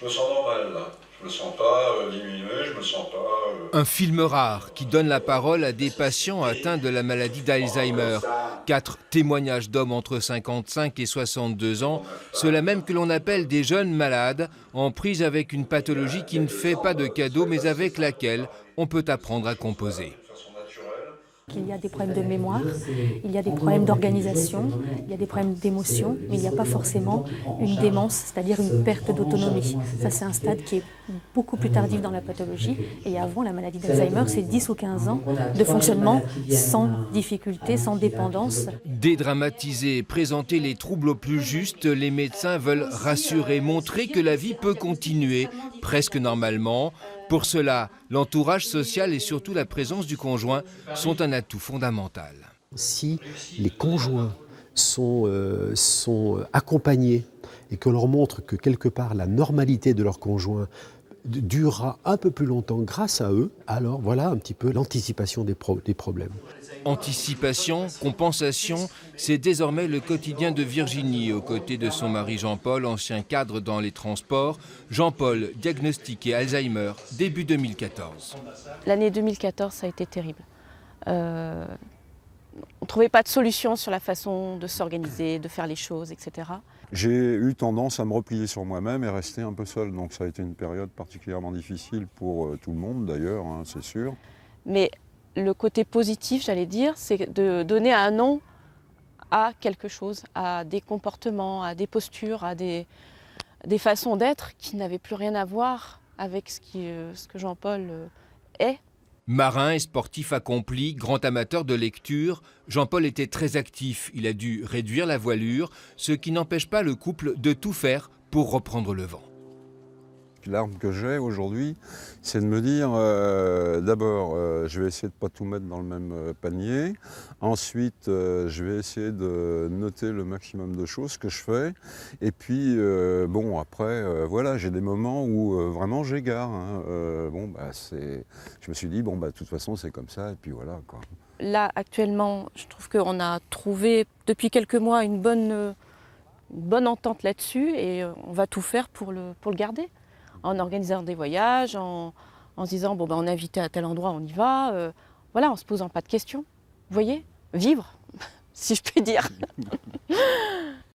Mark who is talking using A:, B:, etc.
A: Je me sens normal là. Je me sens pas diminué, je me sens pas...
B: Un film rare qui donne la parole à des patients atteints de la maladie d'Alzheimer. 4 témoignages d'hommes entre 55 et 62 ans, ceux-là même que l'on appelle des jeunes malades, en prise avec une pathologie qui ne fait pas de cadeau mais avec laquelle on peut apprendre à composer.
C: Il y a des problèmes de mémoire, il y a des problèmes d'organisation, il y a des problèmes d'émotion, mais il n'y a pas forcément une démence, c'est-à-dire une perte d'autonomie. Ça, c'est un stade qui est beaucoup plus tardif dans la pathologie. Et avant, la maladie d'Alzheimer, c'est 10 ou 15 ans de fonctionnement sans difficulté, sans dépendance.
B: Dédramatiser, présenter les troubles au plus juste, les médecins veulent rassurer, montrer que la vie peut continuer, presque normalement. Pour cela, l'entourage social et surtout la présence du conjoint sont un atout fondamental.
D: Si les conjoints sont accompagnés et qu'on leur montre que quelque part la normalité de leur conjoint durera un peu plus longtemps grâce à eux, alors voilà un petit peu l'anticipation des problèmes.
B: Anticipation, compensation, c'est désormais le quotidien de Virginie, aux côtés de son mari Jean-Paul, ancien cadre dans les transports. Jean-Paul, diagnostiqué Alzheimer, début 2014.
E: L'année 2014, ça a été terrible. On ne trouvait pas de solution sur la façon de s'organiser, de faire les choses, etc.
F: J'ai eu tendance à me replier sur moi-même et rester un peu seul. Donc ça a été une période particulièrement difficile pour tout le monde d'ailleurs, hein, c'est sûr.
E: Mais le côté positif, j'allais dire, c'est de donner un nom à quelque chose, à des comportements, à des postures, à des façons d'être qui n'avaient plus rien à voir avec ce que Jean-Paul est.
B: Marin et sportif accompli, grand amateur de lecture, Jean-Paul était très actif. Il a dû réduire la voilure, ce qui n'empêche pas le couple de tout faire pour reprendre le vent.
F: L'arme que j'ai aujourd'hui, c'est de me dire, d'abord, je vais essayer de ne pas tout mettre dans le même panier. Ensuite, je vais essayer de noter le maximum de choses que je fais. Et puis, bon, après, voilà, j'ai des moments où vraiment j'égare. Hein. Je me suis dit, bon, bah, de toute façon, c'est comme ça, et puis voilà, quoi.
E: Là, actuellement, je trouve qu'on a trouvé, depuis quelques mois, une bonne entente là-dessus, et on va tout faire pour le garder. En organisant des voyages, en se disant bon, ben, on est invité à tel endroit, on y va. Voilà, en se posant pas de questions. Vous voyez, vivre, si je puis dire.